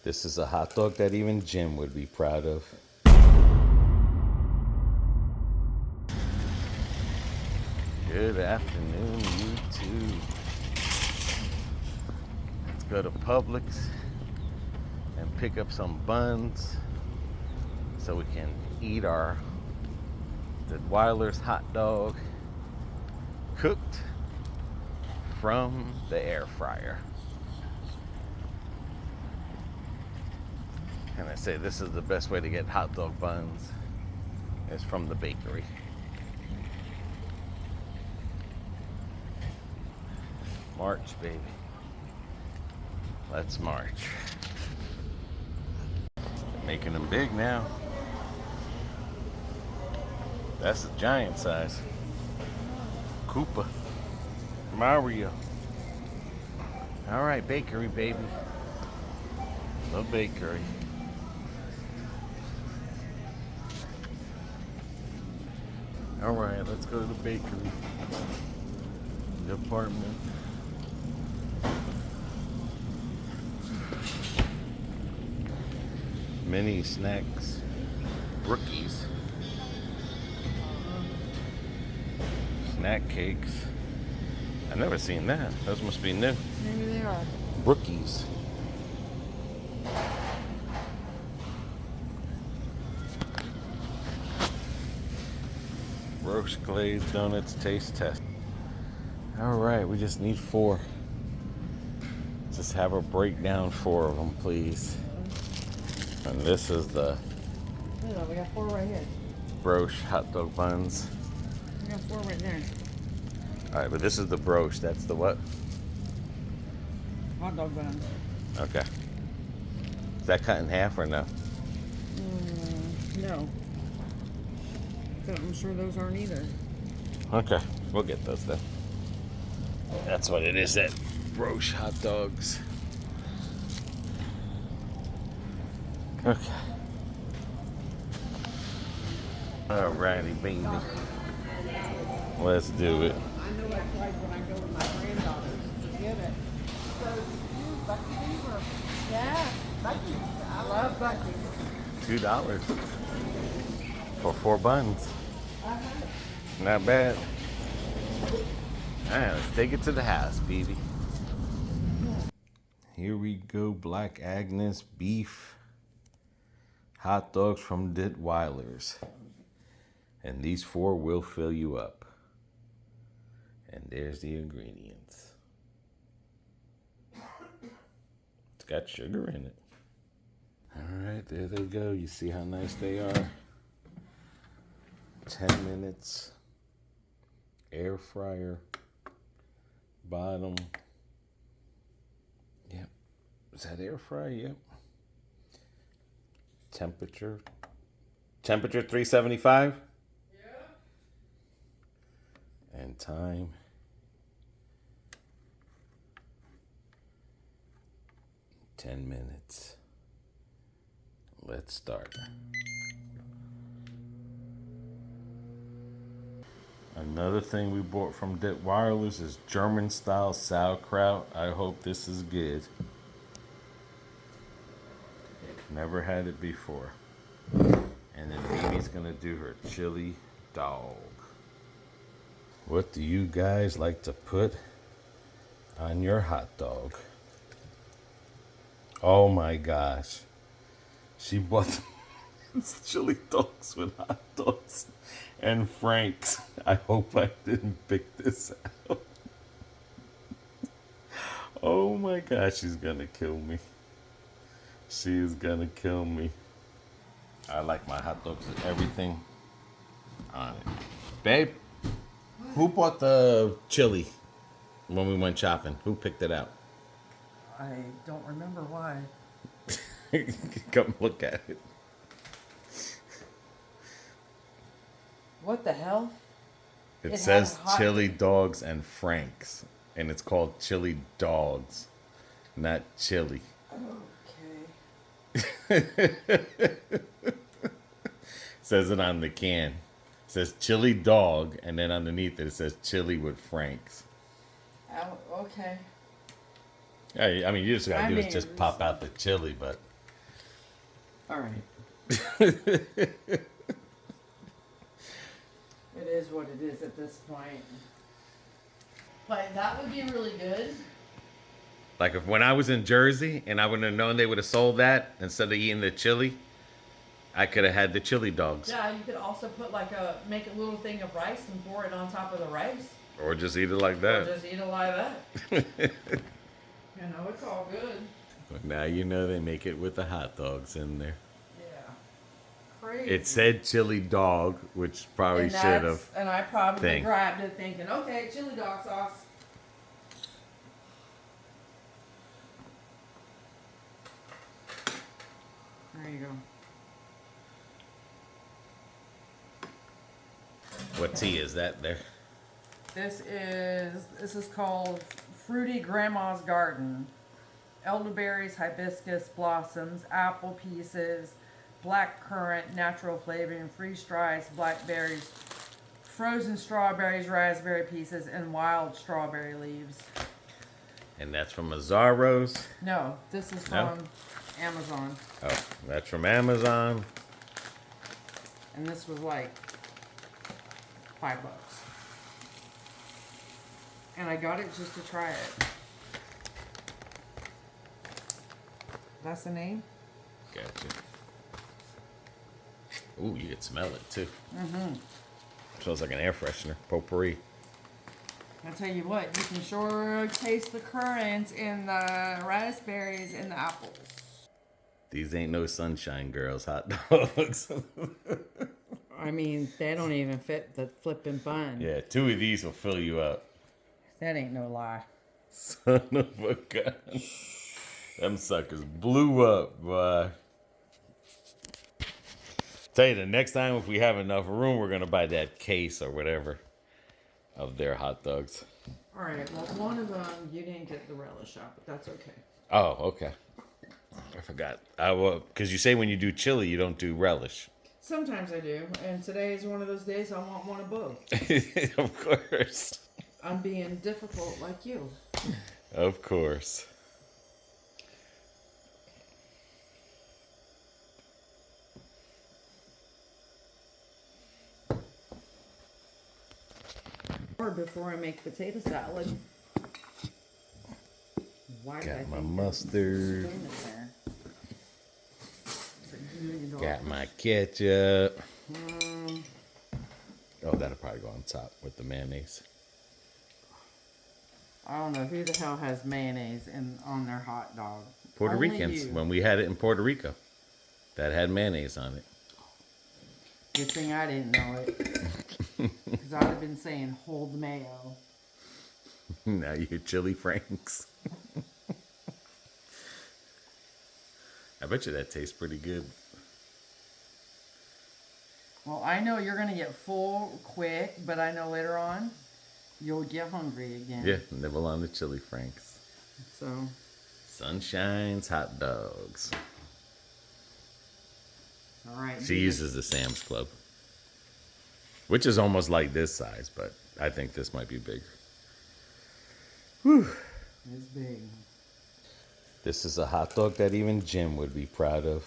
This is a hot dog that even Jim would be proud of. Good afternoon, YouTube. Let's go to Publix and pick up some buns so we can eat our Detwiler's hot dog cooked from the air fryer. And I say this is the best way to get hot dog buns is from the bakery. March, baby. Let's march. Making them big now. That's a giant size. Koopa. Mario. All right, bakery, baby. The bakery. All right, let's go to the bakery department. Mini snacks, rookies, snack cakes. I've never seen that. Those must be new. Maybe they are. Rookies. Roast glazed donuts taste test. All right, we just need 4. Just have her break down 4 of them, please. And this is the No, we got 4 right here. broche hot dog buns. We got 4 right there. All right, but this is the broche. That's the what? Hot dog buns. Okay. Is that cut in half or no? No. But I'm sure those aren't either. Okay, we'll get those then. That's what it is, that broche hot dogs. Okay. Alrighty, baby. Let's do it. I know that's right when I go with my granddaughters to get it. So, Bucky Beaver. Yeah, Bucky. I love Bucky. $2 for 4 buns. Not bad. Alright, let's take it to the house, baby. Here we go, Black Agnes beef hot dogs from Detwiler's. And these 4 will fill you up. And there's the ingredients. It's got sugar in it. Alright, there they go. You see how nice they are? 10 minutes. Air fryer. Bottom. Yep. Is that air fryer? Yep. Temperature 375. Yeah. And time 10 minutes. Let's start. Another thing we bought from Detwiler's is German style sauerkraut. I hope this is good. Never had it before. And then Mimi's gonna do her chili dog. What do you guys like to put on your hot dog? Oh my gosh. She bought chili dogs with hot dogs and Frank's. I hope I didn't pick this out. Oh my gosh, she's gonna kill me. She is gonna kill me. I like my hot dogs with everything on it. Babe, who bought the chili when we went shopping? Who picked it out? I don't remember why. Come look at it. What the hell? It It says has hot- chili dogs and Frank's, and it's called chili dogs, not chili. Okay. Says it on the can. It says chili dog, and then underneath it says chili with Frank's. Oh, okay. I mean, you just gotta do is mean, just pop out the chili, but All right. It is what it is at this point. But that would be really good. Like if when I was in Jersey and I would have known they would have sold that instead of eating the chili, I could have had the chili dogs. Yeah, you could also put like make a little thing of rice and pour it on top of the rice. Or just eat it like Or that. just eat it like that. You know, it's all good. But now you know they make it with the hot dogs in there. Yeah. Crazy. It said chili dog, which probably And should that's- have. And I probably thing. grabbed it thinking, okay, chili dog sauce. There you go. What tea is that there? This is called Fruity Grandma's Garden. Elderberries, hibiscus blossoms, apple pieces, black currant, natural flavoring, freeze-dried blackberries, frozen strawberries, raspberry pieces, and wild strawberry leaves. And that's from Mazzaro's. No, this is No? from Amazon. Oh, that's from Amazon. And this was like $5. And I got it just to try it. That's the name? Gotcha. Ooh, you can smell it too. Mm-hmm. Smells like an air freshener. Potpourri. I'll tell you what, you can sure taste the currants and the raspberries and the apples. These ain't no sunshine girls hot dogs. I mean, they don't even fit the flipping bun. Yeah, 2 of these will fill you up. That ain't no lie. Son of a gun. Them suckers blew up, boy. Tell you, the next time if we have enough room, we're going to buy that case or whatever of their hot dogs. All right, well, one of them you didn't get the relish out, but that's okay. Oh, okay. I forgot. Because you say when you do chili, you don't do relish. Sometimes I do, and today is one of those days I want one of both. Of course. I'm being difficult like you. Of course. Or before I make potato salad. Why did I Got my think mustard. there was a spoon in there? It's $1 million. Got my ketchup. Mm, Oh, that'll probably go on top with the mayonnaise. I don't know who the hell has mayonnaise on their hot dog. Puerto Only Ricans, you. when we had it in Puerto Rico, that had mayonnaise on it. Good thing I didn't know it. Because I'd have been saying, hold mayo. Now you're chili franks. I bet you that tastes pretty good. Well, I know you're going to get full quick, but I know later on you'll get hungry again. Yeah, nibble on the chili franks. So, Sunshine's hot dogs. all right. She uses the Sam's Club, which is almost like this size, but I think this might be bigger. Whew. It's big. This is a hot dog that even Jim would be proud of.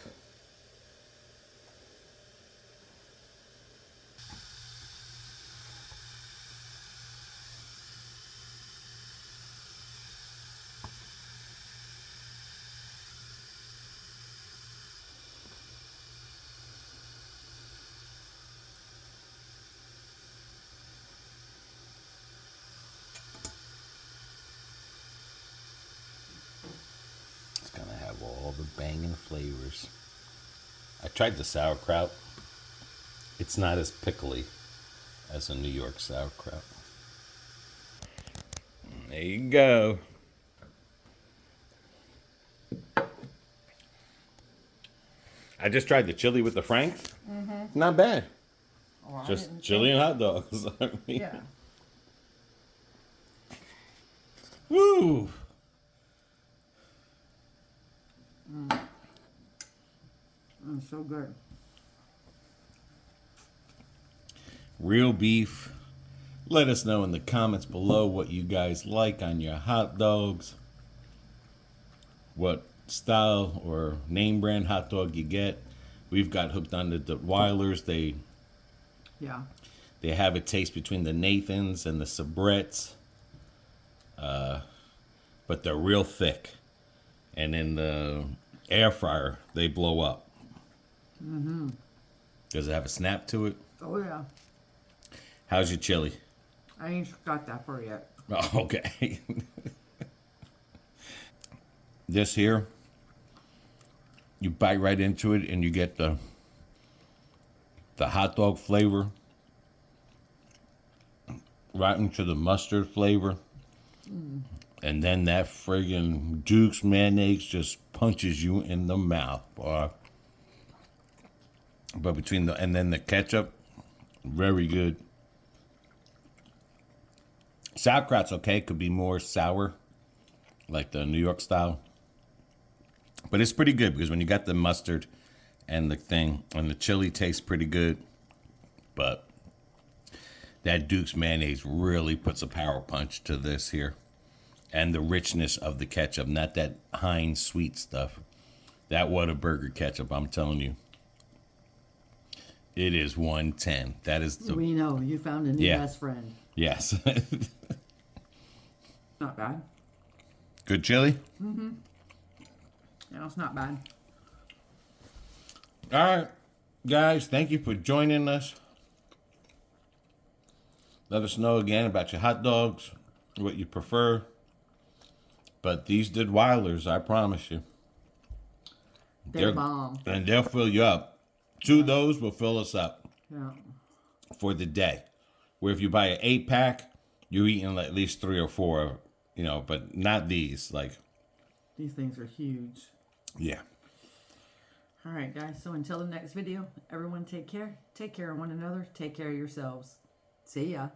It's gonna have all the banging flavors. I tried the sauerkraut. It's not as pickly as a New York sauerkraut. There you go. I just tried the chili with the Franks. Mm-hmm. Not bad. Oh, I Just didn't chili think- and hot dogs. I mean, Yeah. woo! It's so good. Real beef. Let us know in the comments below what you guys like on your hot dogs. What style or name brand hot dog you get. We've got hooked on the Detweilers. Yeah. They have a taste between the Nathans and the Sabrets. But they're real thick. And in the air fryer, they blow up. Mm-hmm. Does it have a snap to it? Oh, yeah. How's your chili? I ain't got that far yet. Oh, okay. This here, you bite right into it and you get the hot dog flavor right into the mustard flavor. And then that friggin' Duke's mayonnaise just punches you in the mouth, boy. But and then the ketchup, very good. Sauerkraut's okay, could be more sour, like the New York style. But it's pretty good because when you got the mustard and the thing, and the chili tastes pretty good. But that Duke's mayonnaise really puts a power punch to this here. And the richness of the ketchup, not that Heinz sweet stuff. That Whataburger ketchup, I'm telling you. It is 110. That is the... We know. You found a new best friend. Yes. Not bad. Good chili? Mm-hmm. Yeah, it's not bad. All right, guys, thank you for joining us. Let us know again about your hot dogs, what you prefer. But these Detweilers, I promise you. They're bomb. And they'll fill you up. 2 of those will fill us up. Yeah. For the day. Where if you buy an 8-pack, you're eating at least 3 or 4, but not these. Like, these things are huge. Yeah. All right, guys. So until the next video, everyone take care. Take care of one another. Take care of yourselves. See ya.